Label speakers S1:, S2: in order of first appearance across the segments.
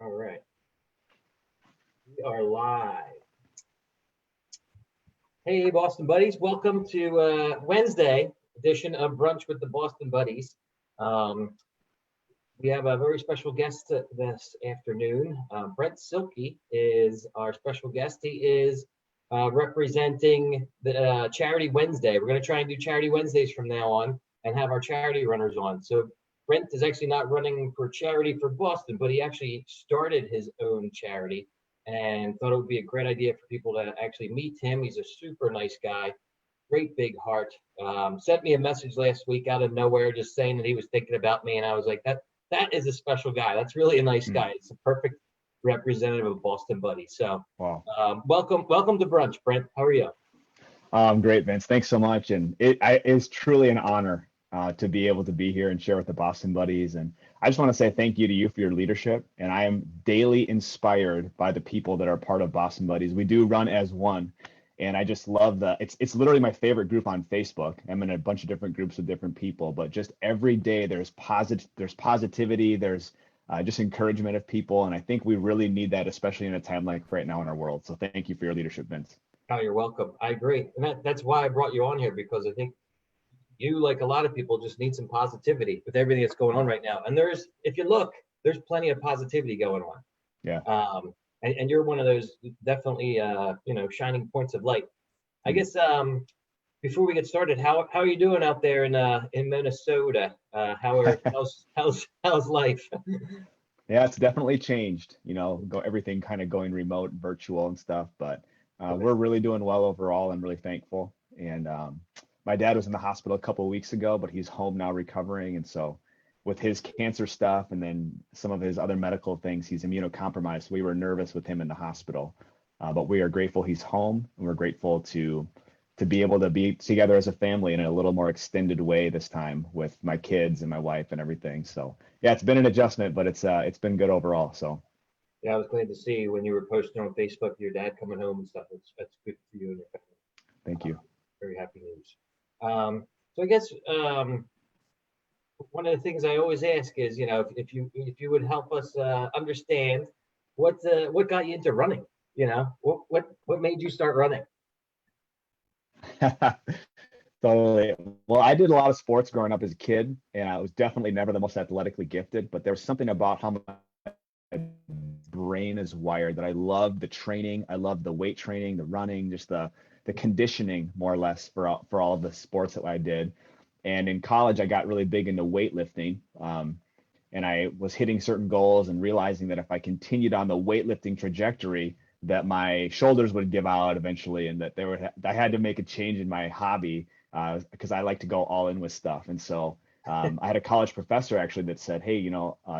S1: All right, we are live. Hey, Boston Buddies, welcome to Wednesday edition of Brunch with the Boston Buddies. Um, we have a very special guest this afternoon. Brent Silkey is our special guest. He is representing the Charity Wednesday. We're going to try and do Charity Wednesdays from now on and have our charity runners on. So Brent is actually not running for charity for Boston, but he actually started his own charity and thought it would be a great idea for people to actually meet him. He's a super nice guy, great big heart. Sent me a message last week out of nowhere, just saying that he was thinking about me, and I was like, that is a special guy. That's really a nice guy. It's a perfect representative of Boston Buddy. So,
S2: Wow.
S1: welcome to brunch, Brent. How are you?
S2: Great, Vince. Thanks so much. And it is truly an honor to be able to be here and share with the Boston Buddies. And I just want to say thank you to you for your leadership. And I am daily inspired by the people that are part of Boston Buddies. We do run as one. And I just love it's literally my favorite group on Facebook. I'm in a bunch of different groups with different people, but just every day there's positivity, there's just encouragement of people. And I think we really need that, especially in a time like right now in our world. So thank you for your leadership, Vince.
S1: Oh, you're welcome. I agree. And that's why I brought you on here, because I think you, like a lot of people, just need some positivity with everything that's going on right now. And if you look, there's plenty of positivity going on.
S2: Yeah.
S1: And you're one of those definitely, shining points of light. I guess before we get started, how are you doing out there in Minnesota? How's life?
S2: Yeah, it's definitely changed, everything kind of going remote, virtual and stuff, but we're really doing well overall. I'm really thankful. And my dad was in the hospital a couple of weeks ago, but he's home now recovering. And so with his cancer stuff and then some of his other medical things, he's immunocompromised. We were nervous with him in the hospital, but we are grateful he's home, and we're grateful to be able to be together as a family in a little more extended way this time with my kids and my wife and everything. So yeah, it's been an adjustment, but it's been good overall. So
S1: yeah, I was glad to see when you were posting on Facebook your dad coming home and stuff. That's good for you and your family.
S2: thank you.
S1: Very happy news. So I guess one of the things I always ask is, if you would help us understand what got you into running. What made you start running?
S2: Totally. Well, I did a lot of sports growing up as a kid, and I was definitely never the most athletically gifted, but there's something about how my brain is wired that I love the training. I love the weight training, the running, just the conditioning more or less for all of the sports that I did. And in college, I got really big into weightlifting. And I was hitting certain goals and realizing that if I continued on the weightlifting trajectory, that my shoulders would give out eventually, and that I had to make a change in my hobby because I like to go all in with stuff. And so I had a college professor actually that said, hey,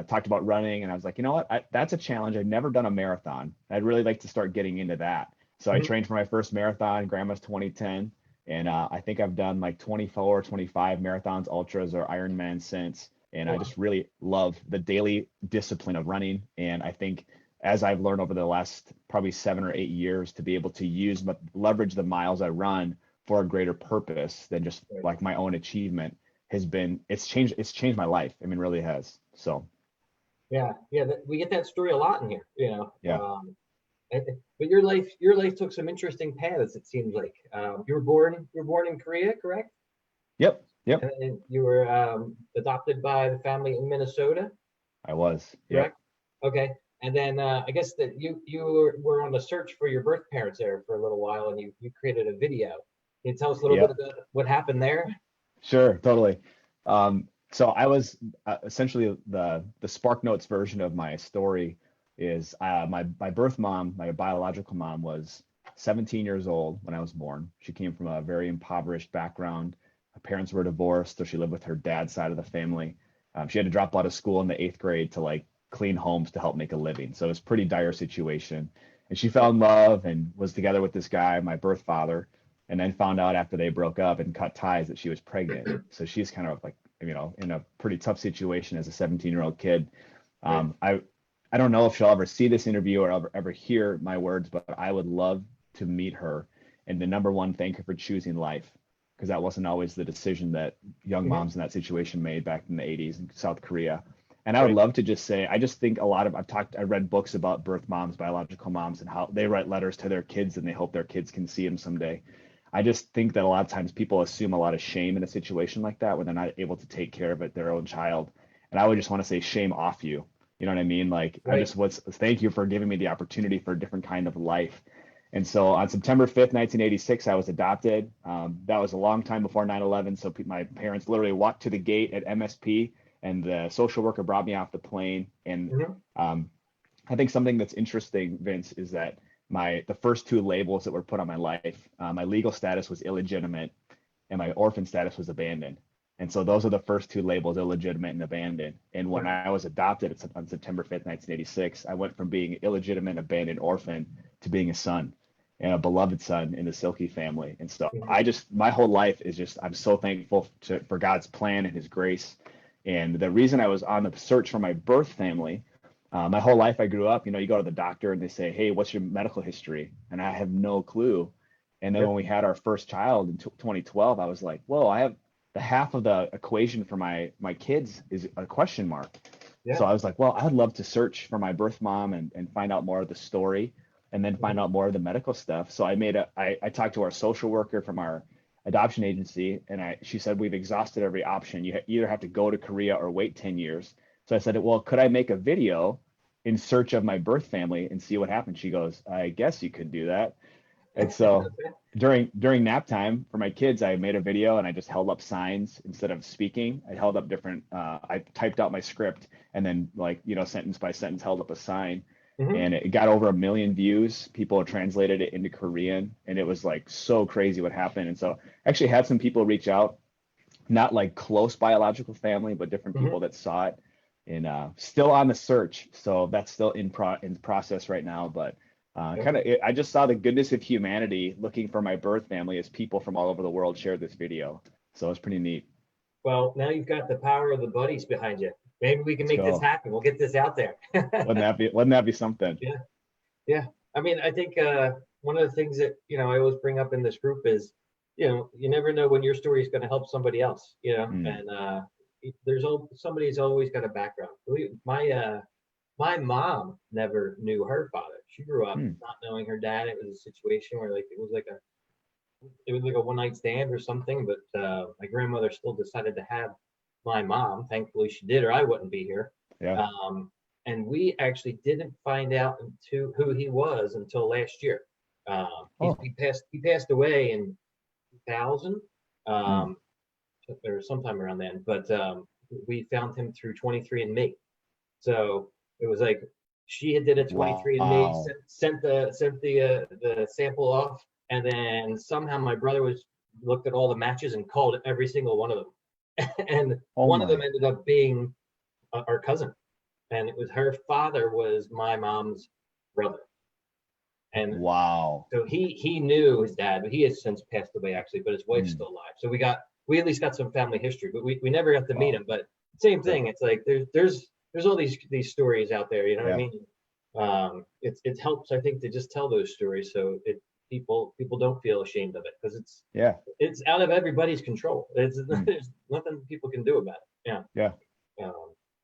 S2: talked about running. And I was like, you know what, that's a challenge. I've never done a marathon. I'd really like to start getting into that. So I trained for my first marathon, Grandma's 2010. And I think I've done like 24, 25 marathons, ultras, or Ironman since. And I just really love the daily discipline of running. And I think as I've learned over the last probably 7 or 8 years to be able to leverage the miles I run for a greater purpose than just like my own achievement it's changed my life. I mean, really has. So.
S1: Yeah. We get that story a lot in here,
S2: Yeah.
S1: But your life took some interesting paths. It seems like you were born in Korea, correct?
S2: Yep.
S1: And you were adopted by the family in Minnesota.
S2: I was.
S1: Correct. Yep. Okay. And then I guess that you were on the search for your birth parents there for a little while, and you created a video. Can you tell us a little bit about what happened there?
S2: Sure, totally. So I was essentially the Spark Notes version of my story is my birth mom, my biological mom, was 17 years old when I was born. She came from a very impoverished background. Her parents were divorced, so she lived with her dad's side of the family. She had to drop out of school in the 8th grade to like clean homes to help make a living. So it was a pretty dire situation. And she fell in love and was together with this guy, my birth father, and then found out after they broke up and cut ties that she was pregnant. So she's kind of like, in a pretty tough situation as a 17-year-old kid. I don't know if she'll ever see this interview or ever hear my words, but I would love to meet her and the number one, thank her for choosing life, because that wasn't always the decision that young moms in that situation made back in the 80s in South Korea. And I would
S1: Right.
S2: love to just say, I just think I read books about birth moms, biological moms, and how they write letters to their kids and they hope their kids can see them someday. I just think that a lot of times people assume a lot of shame in a situation like that when they're not able to take care of it, their own child. And I would just want to say shame off you. You know what I mean? Like
S1: Right.
S2: thank you for giving me the opportunity for a different kind of life. And so on September 5th, 1986, I was adopted. That was a long time before 9/11. So my parents literally walked to the gate at MSP, and the social worker brought me off the plane. And
S1: Hmm.
S2: um, I think something that's interesting, Vince, is that the first two labels that were put on my life, my legal status was illegitimate, and my orphan status was abandoned. And so those are the first two labels, illegitimate and abandoned. And when I was adopted on September 5th, 1986, I went from being illegitimate, abandoned orphan to being a son and a beloved son in the Silkey family. And so my whole life is just, I'm so thankful for God's plan and his grace. And the reason I was on the search for my birth family, my whole life I grew up, you go to the doctor and they say, hey, what's your medical history? And I have no clue. And then
S1: Yep.
S2: when we had our first child in 2012, I was like, whoa, I have the half of the equation for my kids is a question mark.
S1: Yeah.
S2: So I was like, well, I'd love to search for my birth mom and find out more of the story and then find out more of the medical stuff. So I talked to our social worker from our adoption agency, and she said, we've exhausted every option. You either have to go to Korea or wait 10 years. So I said, well, could I make a video in search of my birth family and see what happens? She goes, I guess you could do that. And so during nap time for my kids, I made a video and I just held up signs instead of speaking. I held up I typed out my script and then sentence by sentence held up a sign,
S1: Hmm.
S2: and it got over 1 million views. People translated it into Korean, and it was like so crazy what happened. And so I actually had some people reach out, not like close biological family, but different
S1: Hmm.
S2: people that saw it, and still on the search. So that's still in process right now. But I just saw the goodness of humanity looking for my birth family as people from all over the world shared this video. So it's pretty neat.
S1: Well, now you've got the power of the buddies behind you. Maybe we can
S2: Let's
S1: make this
S2: go.
S1: happen. We'll get this out there.
S2: Wouldn't that be something?
S1: Yeah. Yeah. I mean, I think one of the things that, I always bring up in this group is, you never know when your story is going to help somebody else,
S2: Mm.
S1: and somebody's always got a background. My mom never knew her father. She grew up
S2: Mm.
S1: not knowing her dad. It was a situation where it was like a one night stand or something, but my grandmother still decided to have my mom. Thankfully, she did, or I wouldn't be here.
S2: Yeah.
S1: Um, and we actually didn't find out into who he was until last year.
S2: Oh.
S1: He passed away in 2000,
S2: Mm.
S1: um, or sometime around then. But we found him through 23andMe. So it was like she had did a 23andMe,
S2: Wow.
S1: sent the sample off, and then somehow my brother was looked at all the matches and called every single one of them, and
S2: Oh
S1: one of them
S2: my.
S1: ended up being our cousin, and it was her father was my mom's brother, and
S2: Wow.
S1: so he knew his dad, but he has since passed away actually, but his wife's
S2: Mm.
S1: still alive. So we at least got some family history, but we never got to meet
S2: Wow.
S1: him. But same
S2: Yeah.
S1: thing. It's like there's all these stories out there. You know what I
S2: Yeah.
S1: mean? It helps, I think, to just tell those stories so people don't feel ashamed of it, because
S2: Yeah.
S1: it's out of everybody's control.
S2: Mm.
S1: There's nothing people can do about it. Yeah.
S2: Yeah.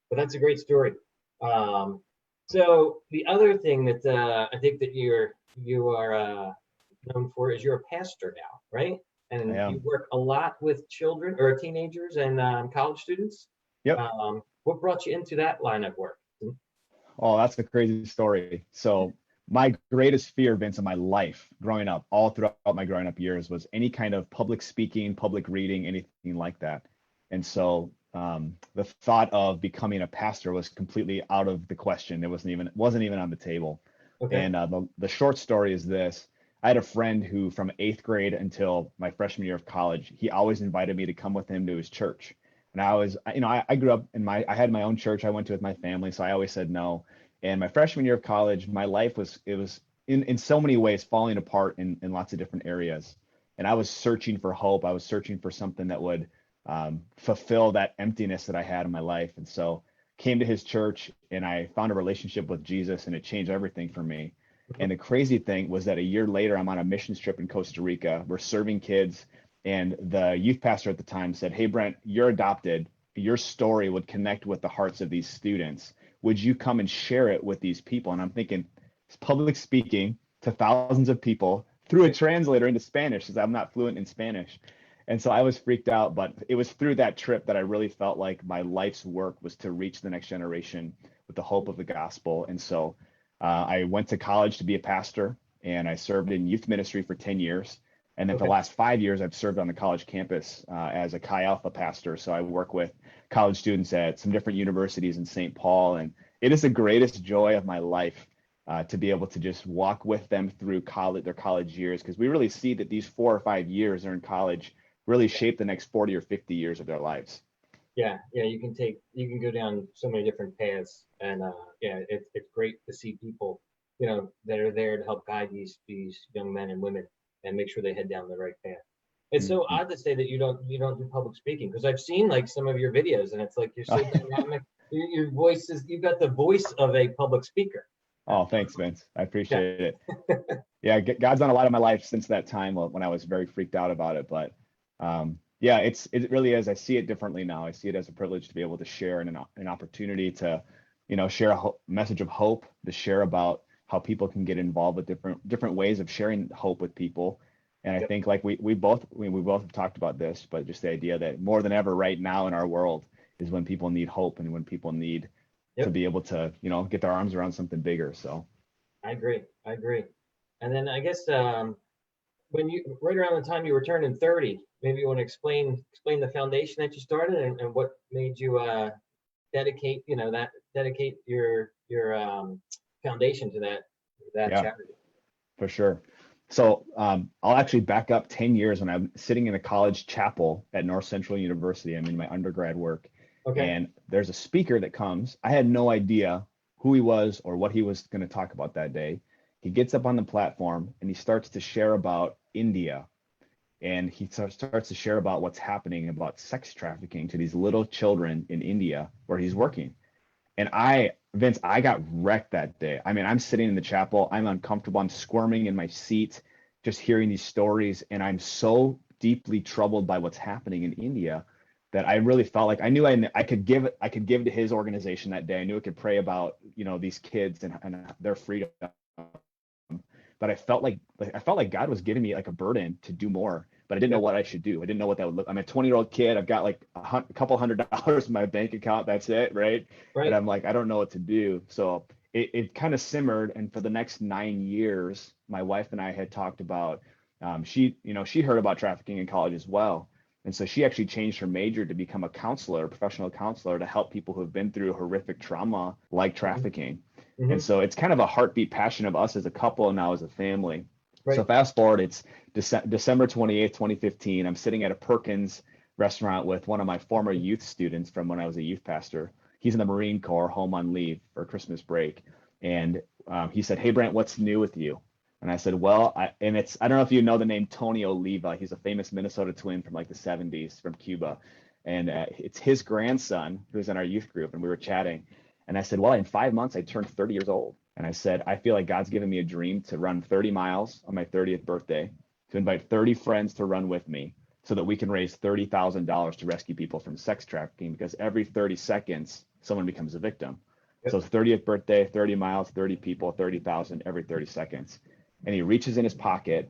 S1: But that's a great story. Um, so the other thing that I think that you are known for is you're a pastor now, right?
S2: I
S1: And you
S2: am.
S1: work a lot with children or teenagers and college students.
S2: Yep.
S1: What brought you into that line of work?
S2: Oh, that's a crazy story. So my greatest fear, Vince, in my life growing up, all throughout my growing up years, was any kind of public speaking, public reading, anything like that. And so the thought of becoming a pastor was completely out of the question. It wasn't even on the table.
S1: Okay.
S2: And the short story is this. I had a friend who, from 8th grade until my freshman year of college, he always invited me to come with him to his church. And I grew up I had my own church I went to with my family, so I always said no. And my freshman year of college, my life was in so many ways falling apart in lots of different areas. And I was searching for hope. I was searching for something that would fulfill that emptiness that I had in my life. And so came to his church and I found a relationship with Jesus, and it changed everything for me.
S1: Mhm.
S2: And the crazy thing was that a year later, I'm on a missions trip in Costa Rica. We're serving kids, and the youth pastor at the time said, "Hey, Brent, you're adopted. your story would connect with the hearts of these students. Would you come and share it with these people? And I'm thinking, it's public speaking to thousands of people through a translator into Spanish, because I'm not fluent in Spanish. And so I was freaked out, but it was through that trip that I really felt like my life's work was to reach the next generation with the hope of the gospel. And so I went to college to be a pastor, and I served in youth ministry for 10 years. And then for the last 5 years, I've served on the college campus as a Chi Alpha pastor. So I work with college students at some different universities in St. Paul. And it is the greatest joy of my life to be able to just walk with them through college, their college years, because we really see that these 4 or 5 years they're in college really shape the next 40 or 50 years of their lives.
S1: Yeah, you can go down so many different paths, and it's great to see people, that are there to help guide these young men and women and make sure they head down the right path. It's so
S2: Mhm.
S1: odd to say that you don't do public speaking, because I've seen like some of your videos, and it's like you're so dynamic. Your voice is, you've got the voice of a public speaker.
S2: Oh, thanks, Vince. I
S1: Yeah,
S2: appreciate it. Yeah, God's done a lot of my life since that time when I was very freaked out about it. But yeah, it really is. I see it differently now. I see it as a privilege to be able to share and an opportunity to, share a message of hope, to share about how people can get involved with different ways of sharing hope with people. And I
S1: yep,
S2: think like we both have talked about this, but just the idea that more than ever right now in our world is when people need hope and when people need to
S1: yep.
S2: be able to, get their arms around something bigger. So.
S1: I agree. I agree. And then I guess when you right around the time you were turning 30, maybe you want to explain the foundation that you started, and what made you dedicate your foundation to that
S2: Yeah,
S1: charity.
S2: for sure. So I'll actually back up 10 years when I'm sitting in a college chapel at North Central University. I'm in my undergrad work,
S1: Okay.
S2: and there's a speaker that comes. I had no idea who he was or what he was going to talk about that day. He gets up on the platform and he starts to share about India. And he starts to share about what's happening about sex trafficking to these little children in India where he's working. And Vince, I got wrecked that day. I mean, I'm sitting in the chapel, I'm uncomfortable, I'm squirming in my seat, just hearing these stories. And I'm so deeply troubled by what's happening in India that I really felt like I knew I could give to his organization that day. I knew I could pray about, these kids and their freedom. But I felt like God was giving me like a burden to do more, but I didn't know
S1: Yep.
S2: what I should do. I didn't know what that would look. I'm a 20-year-old kid. I've got like a couple $100 in my bank account. That's it, right? And
S1: Right.
S2: I'm like, I don't know what to do. So it kind of simmered, and for the next 9 years, my wife and I had talked about. She heard about trafficking in college as well, and so she actually changed her major to become a counselor, a professional counselor, to help people who have been through horrific trauma like
S1: Hmm.
S2: trafficking. And
S1: Hmm.
S2: so it's kind of a heartbeat passion of us as a couple and now as a family. So
S1: Right.
S2: fast forward, it's December 28th, 2015. I'm sitting at a Perkins restaurant with one of my former youth students from when I was a youth pastor. He's in the Marine Corps, home on leave for Christmas break. And he said, "Hey, Brent, what's new with you?" And I said, "Well, I don't know if you know the name Tony Oliva. He's a famous Minnesota Twin from like the 70s from Cuba. And it's his grandson who's in our youth group. And we were chatting. And I said, well, in 5 months, I turned 30 years old. And I said, I feel like God's given me a dream to run 30 miles on my 30th birthday, to invite 30 friends to run with me so that we can raise $30,000 to rescue people from sex trafficking, because every 30 seconds, someone becomes a victim. So
S1: Yep.
S2: 30th birthday, 30 miles, 30 people, 30,000 every 30 seconds. And he reaches in his pocket.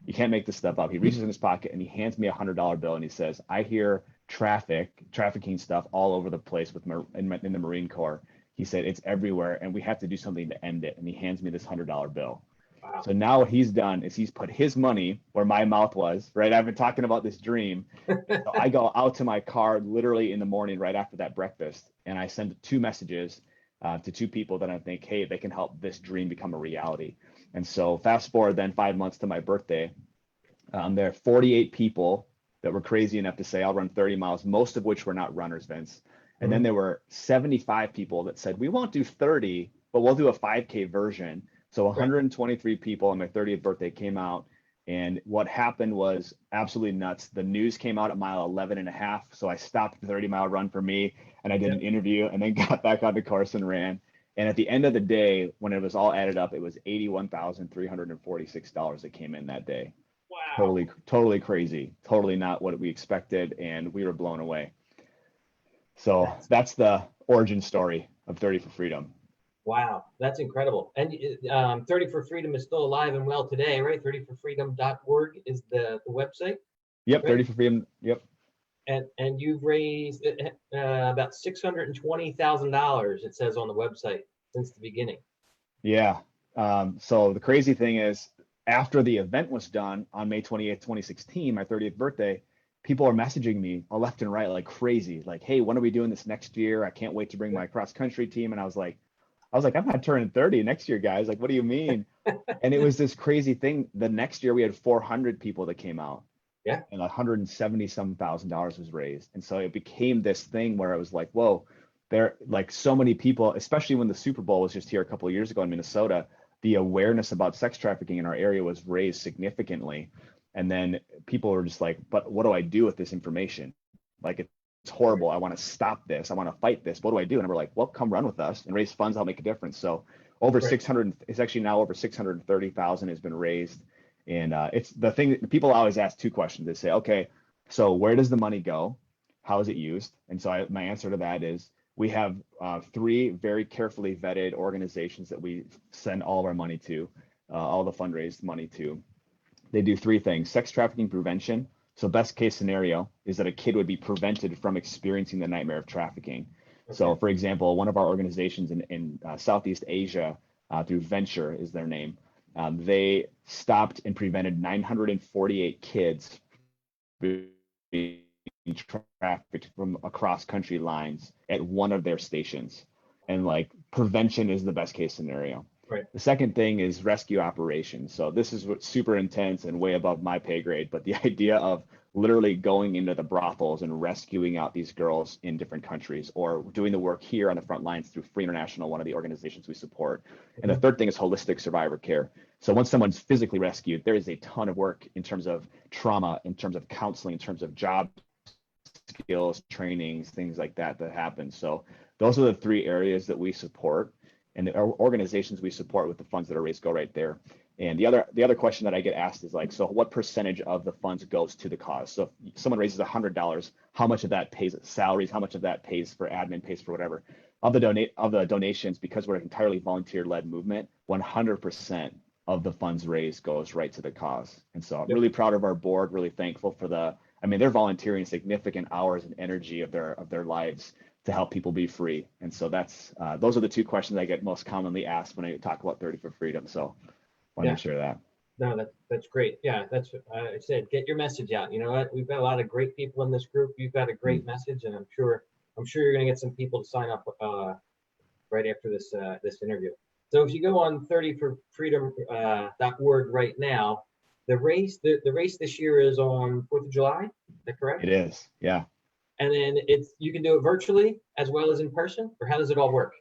S2: You can't make this stuff up. He reaches in his pocket and he hands me $100 bill and he says, I hear trafficking stuff all over the place in the Marine Corps. He said, it's everywhere and we have to do something to end it. And he hands me this $100 bill.
S1: Wow.
S2: So now what he's done is he's put his money where my mouth was, right? I've been talking about this dream. And so I go out to my car literally in the morning right after that breakfast. And I send 2 messages to 2 people that I think, hey, they can help this dream become a reality. And so fast forward then 5 months to my birthday. There are 48 people that were crazy enough to say, I'll run 30 miles, most of which were not runners, Vince. And then
S1: Hmm.
S2: there were 75 people that said, we won't do 30, but we'll do a 5K version. So
S1: Right.
S2: 123 people on my 30th birthday came out. And what happened was absolutely nuts. The news came out at mile 11 and a half. So I stopped the 30-mile run for me and I did an
S1: Yep.
S2: interview and then got back on the course and ran. And at the end of the day, when it was all added up, it was $81,346 that came in that day.
S1: Wow.
S2: Totally crazy. Totally not what we expected. And we were blown away. So
S1: That's,
S2: that's the origin story of 30 for Freedom.
S1: wow, that's incredible. And 30 for Freedom is still alive and well today, right? 30forfreedom.org is the website,
S2: Yep,
S1: right?
S2: 30 for Freedom. Yep.
S1: And you've raised about $620,000, it says on the website, since the beginning.
S2: Yeah. So the crazy thing is, after the event was done on May 28th, 2016, my 30th birthday, people are messaging me left and right like crazy, like, "Hey, when are we doing this next year? I can't wait to bring my cross country team." And I was like, "I'm not turning 30 next year, guys. Like, what do you mean?" And it was this crazy thing. The next year we had 400 people that came out,
S1: Yeah.
S2: and 170 some thousand dollars was raised. And so it became this thing where I was like, whoa, there, like, so many people, especially when the Super Bowl was just here a couple of years ago in Minnesota, the awareness about sex trafficking in our area was raised significantly. And then people were just like, but what do I do with this information? Like, it's horrible. I want to stop this. I want to fight this. What do I do? And we're like, well, come run with us and raise funds. I'll make a difference. So over
S1: Right.
S2: 600, it's actually now over 630,000 has been raised. And it's the thing that people always ask two questions. They say, okay, so where does the money go? How is it used? And so my answer to that is, we have three very carefully vetted organizations that we send all of our money to, all the fundraised money to. They do three things: sex trafficking prevention. So best case scenario is that a kid would be prevented from experiencing the nightmare of trafficking.
S1: Okay.
S2: So for example, one of our organizations in Southeast Asia, through Venture is their name, they stopped and prevented 948 kids being trafficked from across country lines at one of their stations. And like, prevention is the best case scenario.
S1: Right.
S2: The second thing is rescue operations. So this is what's super intense and way above my pay grade, but the idea of literally going into the brothels and rescuing out these girls in different countries, or doing the work here on the front lines through Free International, one of the organizations we support. And the third thing is holistic survivor care. So once someone's physically rescued, there is a ton of work in terms of trauma, in terms of counseling, in terms of job skills, trainings, things like that happen. So those are the three areas that we support, and the organizations we support with the funds that are raised go right there. And the other question that I get asked is like, so what percentage of the funds goes to the cause? So if someone raises $100, how much of that pays salaries? How much of that pays for admin, pays for whatever? Of the donations, because we're an entirely volunteer-led movement, 100% of the funds raised goes right to the cause. And so I'm really proud of our board, really thankful for they're volunteering significant hours and energy of their lives to help people be free. And so those are the two questions I get most commonly asked when I talk about 30 for Freedom. So wanted to share that.
S1: No, that's great. Yeah, that's I said, get your message out. You know what? We've got a lot of great people in this group. You've got a great message, and I'm sure you're going to get some people to sign up right after this interview. So if you go on 30forfreedom.org right now, the race this year is on 4th of July. Is that correct?
S2: It is, yeah.
S1: And then you can do it virtually as well as in person, or how does it all work?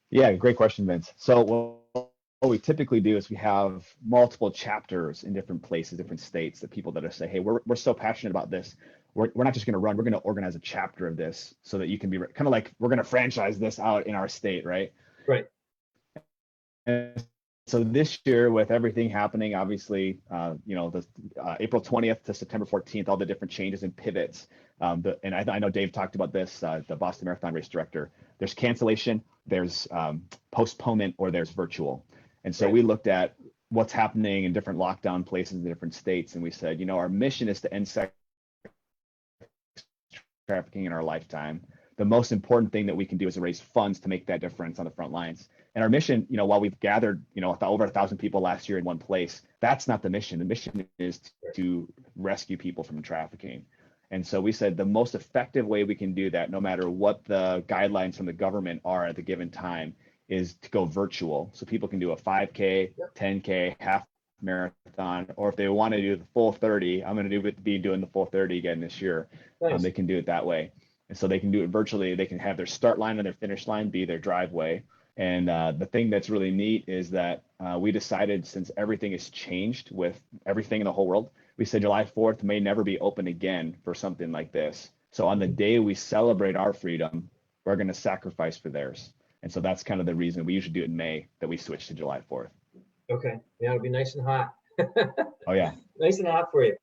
S2: Yeah, great question, Vince. So what we typically do is we have multiple chapters in different places, different states, that people that are say, hey, we're so passionate about this. We're not just going to run, we're going to organize a chapter of this so that you can be kind of like, we're going to franchise this out in our state, right?
S1: Right.
S2: And so this year, with everything happening, obviously, the April 20th to September 14th, all the different changes and pivots. And I know Dave talked about this, the Boston Marathon race director. There's cancellation, there's postponement, or there's virtual. And so we looked at what's happening in different lockdown places in different states, and we said, our mission is to end sex trafficking in our lifetime. The most important thing that we can do is raise funds to make that difference on the front lines. And our mission, while we've gathered, over 1,000 people last year in one place, that's not the mission. The mission is to rescue people from trafficking. And so we said the most effective way we can do that, no matter what the guidelines from the government are at the given time, is to go virtual. So people can do a 5K, 10K, half marathon, or if they want to do the full 30, I'm going to be doing the full 30 again this year.
S1: Nice.
S2: They can do it that way. And so they can do it virtually. They can have their start line and their finish line be their driveway. And the thing that's really neat is that we decided, since everything has changed with everything in the whole world, we said July 4th may never be open again for something like this. So on the day we celebrate our freedom, we're going to sacrifice for theirs. And so that's kind of the reason we usually do it in May, that we switch to July 4th.
S1: Okay. Yeah, it'll be nice and hot.
S2: Oh, yeah.
S1: Nice and hot for you.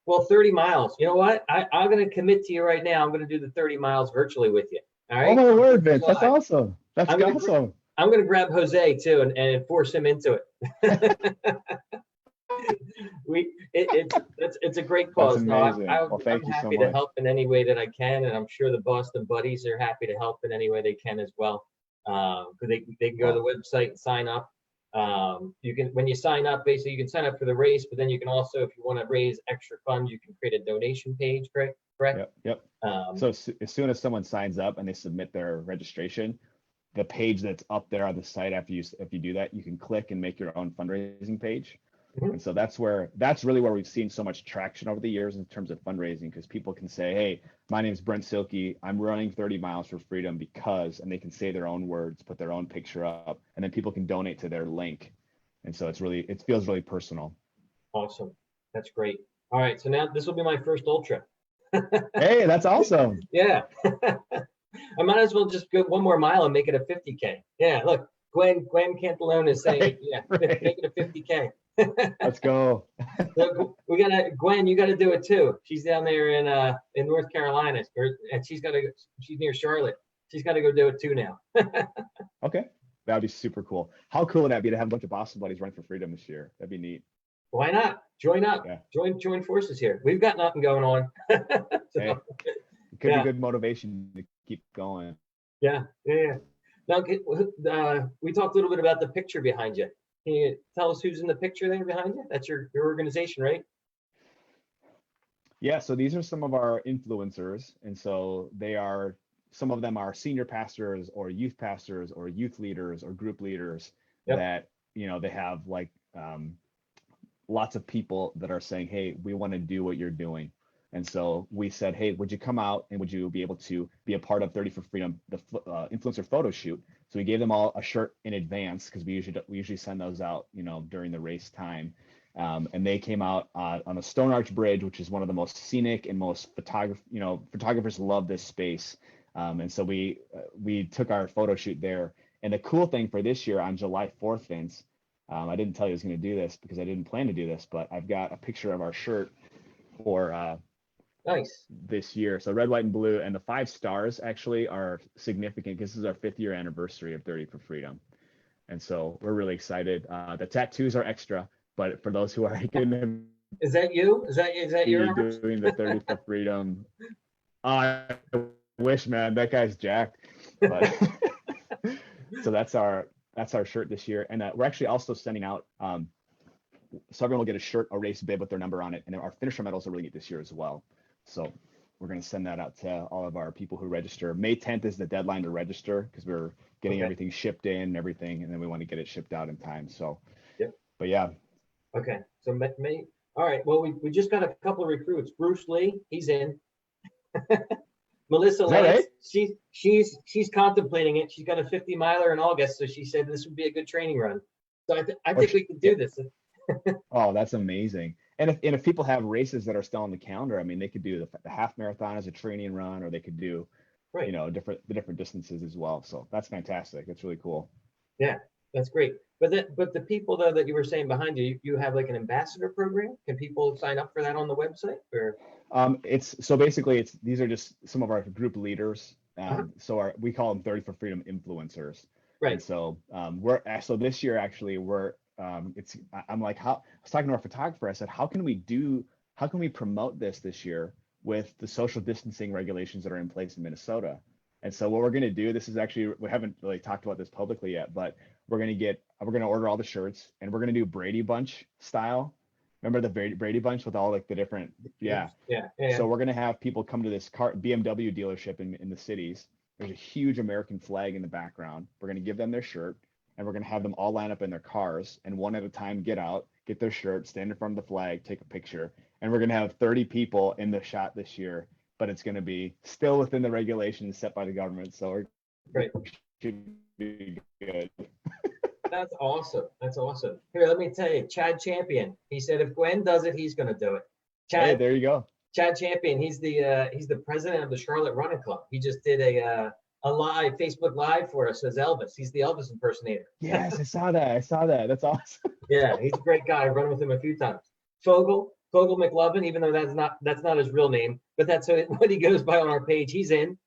S1: Well, 30 miles. You know what? I'm going to commit to you right now. I'm going to do the 30 miles virtually with you. All
S2: Oh
S1: right.
S2: my
S1: So
S2: word,
S1: keep us
S2: Vince. That's
S1: live.
S2: awesome. That's
S1: I'm gonna
S2: awesome.
S1: I'm gonna grab Jose too and force him into it. It's a great
S2: That's
S1: cause. No,
S2: amazing. Well,
S1: I'm
S2: thank you so
S1: happy to
S2: much.
S1: help in any way that I can, and I'm sure the Boston Buddies are happy to help in any way they can as well. Because they can go to
S2: Well,
S1: the website and sign up. You can when you sign up, basically you can sign up for the race, but then you can also, if you want to raise extra funds, you can create a donation page. Correct? Correct.
S2: yep, yep.
S1: Um,
S2: So as soon as someone signs up and they submit their registration, the page that's up there on the site after if you do that, you can click and make your own fundraising page.
S1: mhm.
S2: And so that's really where we've seen so much traction over the years in terms of fundraising, because people can say, hey, my name is Brent Silkey. I'm running 30 miles for freedom because, and they can say their own words, put their own picture up, and then people can donate to their link. And so it feels really personal.
S1: Awesome. That's great. All right, so now this will be my first ultra.
S2: Hey, that's awesome.
S1: Yeah. I might as well just go one more mile and make it a 50K. Yeah, look, Gwen Cantalone is saying,
S2: Right,
S1: yeah,
S2: right.
S1: make it a 50K.
S2: Let's go.
S1: So we gotta, Gwen, you gotta do it too. She's down there in North Carolina, and she's near Charlotte. She's got to go do it too now.
S2: Okay. That'd be super cool. How cool would that be to have a bunch of Boston buddies running for freedom this year? That'd be neat.
S1: Why not? Join up.
S2: Yeah.
S1: Join forces here. We've got nothing going on.
S2: Hey,
S1: So,
S2: it could be
S1: yeah,
S2: good motivation to keep going.
S1: yeah. Now, we talked a little bit about the picture behind you. Can you tell us who's in the picture there behind you? That's your organization, right?
S2: Yeah, so these are some of our influencers. And so some of them are senior pastors or youth leaders or group leaders
S1: Yep.
S2: that, they have like lots of people that are saying, hey, we want to do what you're doing. And so we said, hey, would you come out and would you be able to be a part of 30 for Freedom, the influencer photo shoot? So we gave them all a shirt in advance because we usually send those out, during the race time. And they came out on a Stone Arch Bridge, which is one of the most scenic and most photographers love this space. And so we took our photo shoot there. And the cool thing for this year on July 4th, Vince, I didn't tell you I was going to do this because I didn't plan to do this, but I've got a picture of our shirt for
S1: Nice.
S2: this year. So red, white, and blue, and the 5 stars actually are significant because this is our 5th year anniversary of 30 for Freedom, and so we're really excited. The tattoos are extra, but for those who are going to
S1: Is that you? Is that
S2: be
S1: your numbers?
S2: doing the 30 for Freedom, I wish, man, that guy's jacked. But so that's our shirt this year, and we're actually also sending out. So everyone will get a shirt, a race bib with their number on it, and then our finisher medals are really neat this year as well. So we're going to send that out to all of our people who register. May 10th is the deadline to register because we're getting everything shipped in and everything, and then we want to get it shipped out in time. So,
S1: Yep.
S2: But yeah.
S1: Okay. So May. All right. Well, we just got a couple of recruits. Bruce Lee, he's in. Melissa Lance,
S2: Right?
S1: she's contemplating it. She's got a 50 miler in August, so she said this would be a good training run. So I think we can do this.
S2: Oh, that's amazing. And if people have races that are still on the calendar, I mean, they could do the half marathon as a training run, or they could do,
S1: Right.
S2: the different distances as well. So that's fantastic. That's really cool.
S1: Yeah, that's great. But the people though that you were saying behind you, you have like an ambassador program. Can people sign up for that on the website or?
S2: These are just some of our group leaders.
S1: Uh-huh.
S2: So we call them 30 for Freedom influencers.
S1: Right.
S2: And so so this year actually I'm like, I was talking to our photographer. I said, how can we promote this year with the social distancing regulations that are in place in Minnesota? And so what we're going to do, this is actually, we haven't really talked about this publicly yet, but we're going to order all the shirts and we're going to do Brady Bunch style. Remember the Brady Bunch with all like the different, yeah. So we're going to have people come to this BMW dealership in the cities. There's a huge American flag in the background. We're going to give them their shirt and we're going to have them all line up in their cars and one at a time get out, get their shirt, stand in front of the flag, take a picture. And we're going to have 30 people in the shot this year, but it's going to be still within the regulations set by the government. So
S1: Great.
S2: Should be good.
S1: That's awesome. That's awesome. Here, let me tell you, Chad Champion. He said if Gwen does it, he's going to do it.
S2: Hey, there you go.
S1: Chad Champion. He's the president of the Charlotte Running Club. He just did a live Facebook Live for us as Elvis. He's the Elvis impersonator.
S2: Yes, I saw that. That's awesome.
S1: Yeah, he's a great guy. I've run with him a few times. Fogel McLovin, even though that's not his real name, but that's what he goes by on our page. He's in.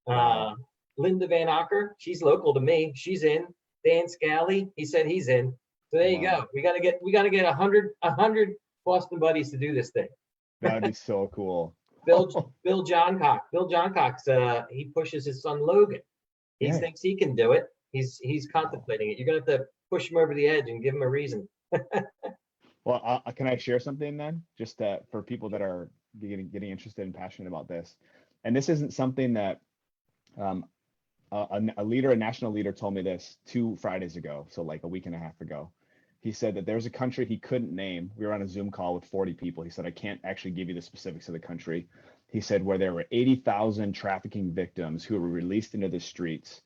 S2: Wow.
S1: Linda Van Acker, she's local to me. She's in. Dan Scally, he said he's in. So there you
S2: Wow.
S1: go. We gotta get 100 Boston buddies to do this thing.
S2: That would be so cool.
S1: Bill Johncock. Bill Johncock's he pushes his son Logan. He
S2: Yeah.
S1: thinks he can do it. He's contemplating it. You're gonna have to push him over the edge and give him a reason.
S2: Well, can I share something then, just for people that are getting interested and passionate about this? And this isn't something that a national leader told me this 2 Fridays ago, so like a week and a half ago. He said that there's a country he couldn't name. We were on a Zoom call with 40 people. He said, I can't actually give you the specifics of the country. He said where there were 80,000 trafficking victims who were released into the streets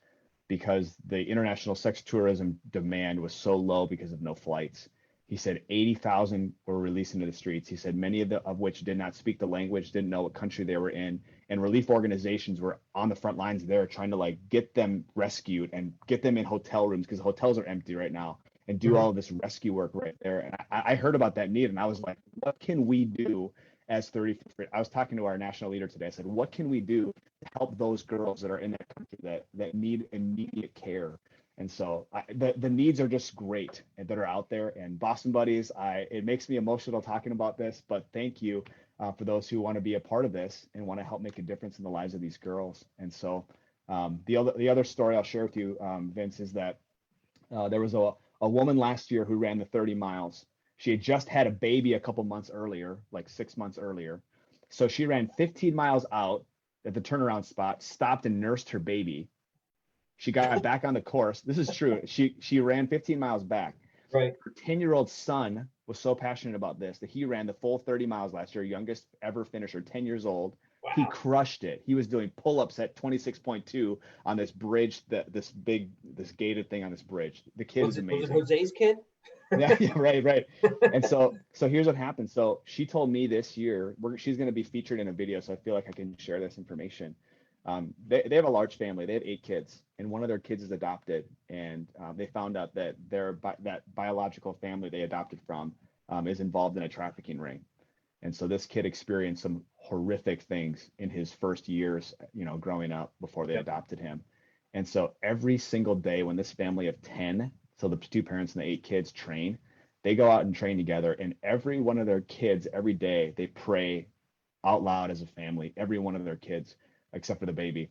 S2: because the international sex tourism demand was so low because of no flights. He said 80,000 were released into the streets. He said many of which did not speak the language, didn't know what country they were in, and relief organizations were on the front lines there trying to like get them rescued and get them in hotel rooms because hotels are empty right now, and do all of this rescue work right there. And I heard about that need, and I was like, what can we do as 35th? I was talking to our national leader today. I said, what can we do to help those girls that are in that country that need immediate care? And so the needs are just great that are out there. And Boston Buddies, it makes me emotional talking about this, but thank you for those who want to be a part of this and want to help make a difference in the lives of these girls. And so the other story I'll share with you, Vince, is that there was a woman last year who ran the 30 miles. She had just had a baby a couple months earlier, like 6 months earlier. So she ran 15 miles out at the turnaround spot, stopped and nursed her baby. She got back on the course. This is true. She ran 15 miles back.
S1: Right.
S2: Her 10-year-old son was so passionate about this that he ran the full 30 miles last year, youngest ever finisher, 10 years old. Wow. He crushed it. He was doing pull-ups at 26.2 on this bridge, this gated thing on this bridge. The kid is amazing.
S1: Was it Jose's kid?
S2: Yeah, right. And so here's what happened. So she told me this year she's going to be featured in a video. So I feel like I can share this information. They have a large family. They have 8 kids, and one of their kids is adopted. And they found out that that biological family they adopted from is involved in a trafficking ring. And so this kid experienced some horrific things in his first years, growing up before they adopted him. And so every single day when this family of 10, so the 2 parents and the 8 kids train, they go out and train together. And every one of their kids, every day, they pray out loud as a family, every one of their kids, except for the baby,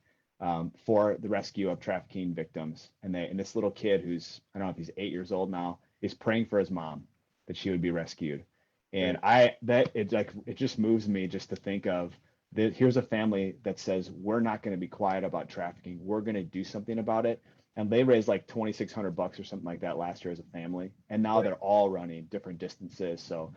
S2: for the rescue of trafficking victims. And this little kid who's, I don't know if he's 8 years old now, is praying for his mom that she would be rescued. And it just moves me just to think of that. Here's a family that says, we're not going to be quiet about trafficking. We're going to do something about it. And they raised like $2,600 or something like that last year as a family. And now they're all running different distances. So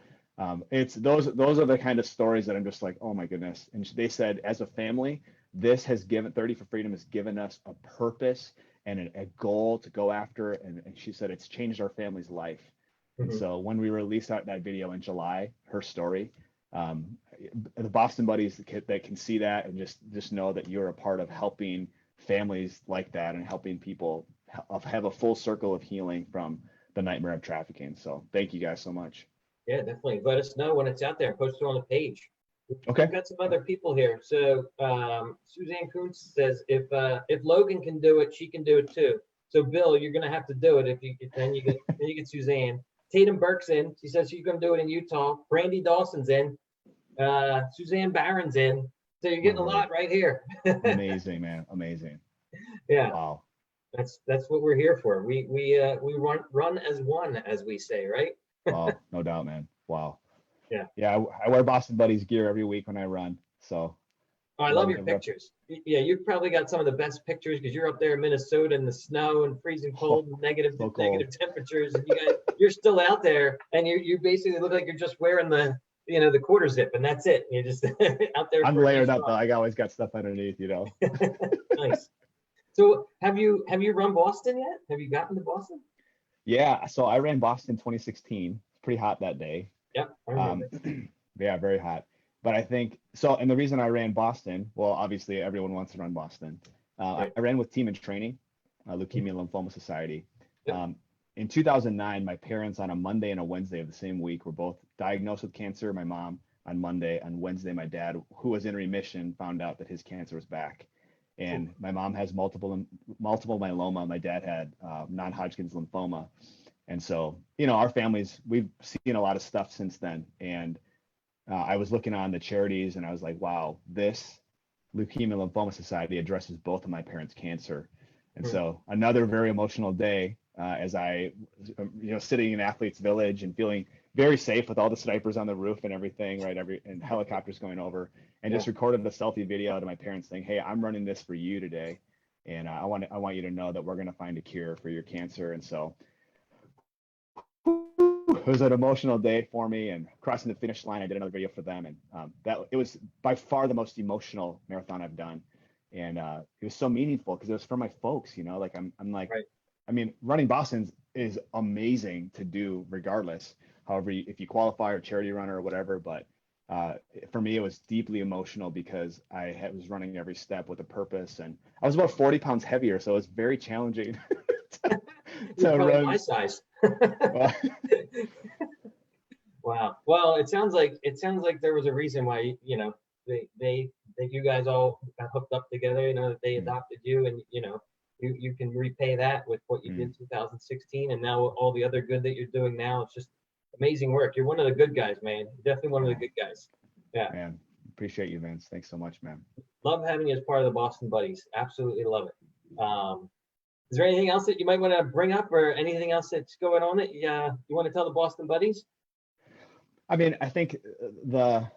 S2: it's those are the kind of stories that I'm just like, oh my goodness. And they said, as a family, this has given 30 for Freedom has given us a purpose and a goal to go after. And she said, it's changed our family's life. Mm-hmm. And so when we released that video in July, her story, the Boston Buddies that can see that and just know that you're a part of helping families like that and helping people have a full circle of healing from the nightmare of trafficking. So thank you guys so much.
S1: Yeah, definitely. Let us know when it's out there. Post it on the page.
S2: Okay.
S1: We've got some other people here. So Suzanne Kuntz says, if Logan can do it, she can do it too. So Bill, you're gonna have to do it. Then you get Suzanne. Tatum Burke's in. She says she's gonna do it in Utah. Brandy Dawson's in. Suzanne Barron's in. So you're getting a lot right here.
S2: Amazing, man. Amazing.
S1: Yeah.
S2: Wow.
S1: That's what we're here for. We run as one, as we say, right?
S2: Wow, no doubt, man. Wow.
S1: Yeah.
S2: I wear Boston Buddies gear every week when I run. So.
S1: Oh, I love your pictures. Yeah, you've probably got some of the best pictures because you're up there in Minnesota in the snow and freezing cold and negative temperatures, and you're still out there, and you basically look like you're just wearing the quarter zip, and that's it. You're just out there.
S2: I'm layered up though. I always got stuff underneath,
S1: Nice. So have you run Boston yet? Have you gotten to Boston?
S2: Yeah. So I ran Boston 2016. It's pretty hot that day.
S1: Yeah. I remember.
S2: Yeah, very hot. But I think so. And the reason I ran Boston, well, obviously everyone wants to run Boston. I ran with Team in Training, Leukemia Lymphoma Society. Yep. In 2009, my parents on a Monday and a Wednesday of the same week were both diagnosed with cancer. My mom on Monday. On Wednesday, my dad, who was in remission, found out that his cancer was back. And my mom has multiple myeloma. My dad had non-Hodgkin's lymphoma. And so, our families, we've seen a lot of stuff since then. And I was looking on the charities and I was like, wow, this Leukemia Lymphoma Society addresses both of my parents' cancer. And so another very emotional day as I, sitting in Athletes Village and feeling very safe with all the snipers on the roof and everything, right? And helicopters going over, and just recorded a selfie video to my parents saying, hey, I'm running this for you today. And I want you to know that we're going to find a cure for your cancer. And so it was an emotional day for me, and crossing the finish line, I did another video for them. And it was by far the most emotional marathon I've done. And it was so meaningful because it was for my folks, like I'm like,
S1: Right.
S2: I mean, running Boston's is amazing to do regardless. However, if you qualify or charity runner or whatever, but for me, it was deeply emotional because I was running every step with a purpose, and I was about 40 pounds heavier, so it was very challenging
S1: You're probably
S2: run.
S1: my size.
S2: Well,
S1: Wow. Well, it sounds like there was a reason why, that you guys all got hooked up together, that they adopted you, and you can repay that with what you did in 2016, and now all the other good that you're doing now. It's just amazing work. You're one of the good guys, man. You're definitely one of the good guys. Yeah.
S2: Man, appreciate you, Vince. Thanks so much, man.
S1: Love having you as part of the Boston Buddies. Absolutely love it. Is there anything else that you might want to bring up, or anything else that's going on that you want to tell the Boston Buddies?
S2: I mean, I think the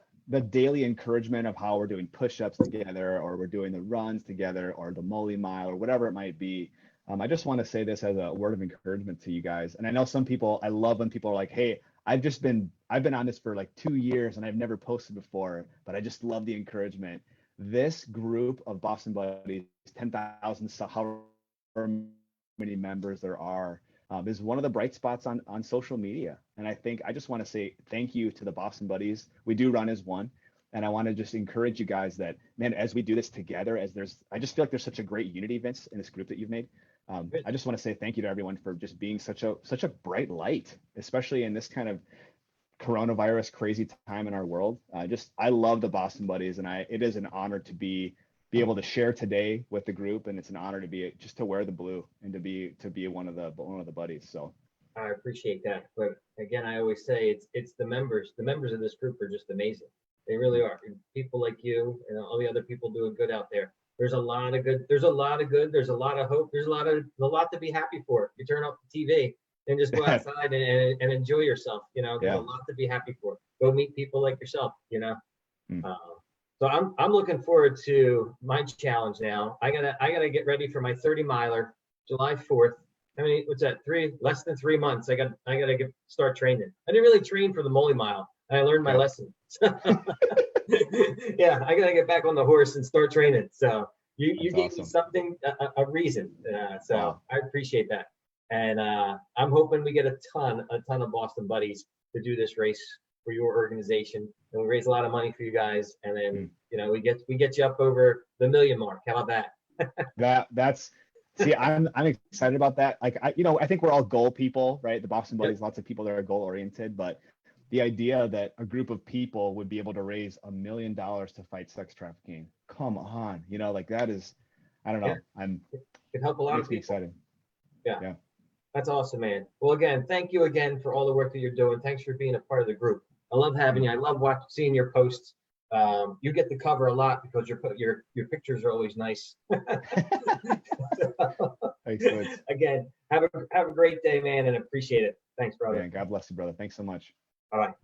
S2: daily encouragement of how we're doing push-ups together, or we're doing the runs together, or the Molly Mile, or whatever it might be. I just want to say this as a word of encouragement to you guys. And I know some people, I love when people are like, hey, I've been on this for like 2 years and I've never posted before, but I just love the encouragement. This group of Boston Buddies, 10,000, however many members there are, is one of the bright spots on social media. And I just want to say thank you to the Boston Buddies. We do run as one. And I want to just encourage you guys that, man, as we do this together, I just feel like there's such a great unity, Vince, in this group that you've made. I just want to say thank you to everyone for just being such a bright light, especially in this kind of coronavirus crazy time in our world. I love the Boston Buddies, and it is an honor to be able to share today with the group, and it's an honor to wear the blue and to be one of the buddies. So
S1: I appreciate that, but again, I always say it's the members. The members of this group are just amazing. They really are. People like you and all the other people doing good out there. There's a lot of good. There's a lot of good. There's a lot of hope. There's a lot to be happy for. You turn off the TV and just go outside and enjoy yourself. There's a lot to be happy for. Go meet people like yourself. So I'm looking forward to my challenge now. I gotta get ready for my 30 miler, July 4th. I mean, what's that? Less than 3 months. I gotta start training. I didn't really train for the Molly Mile. I learned my lesson. Yeah, I gotta get back on the horse and start training. So you gave me something, a reason. So wow. I appreciate that, and I'm hoping we get a ton of Boston Buddies to do this race for your organization, and we raise a lot of money for you guys, and then we get you up over the 1 million mark. How about that?
S2: That's. See, I'm excited about that. Like I think we're all goal people, right? The Boston Buddies, lots of people that are goal oriented, but the idea that a group of people would be able to raise $1 million to fight sex trafficking, come on, like that is, I don't know.
S1: It help a lot of people.
S2: Excited.
S1: Yeah. That's awesome, man. Well, again, thank you again for all the work that you're doing. Thanks for being a part of the group. I love having you. I love seeing your posts. You get the cover a lot because your pictures are always nice.
S2: Thanks,
S1: again, have a great day, man, and appreciate it. Thanks, brother.
S2: Man, God bless you, brother. Thanks so much.
S1: All right.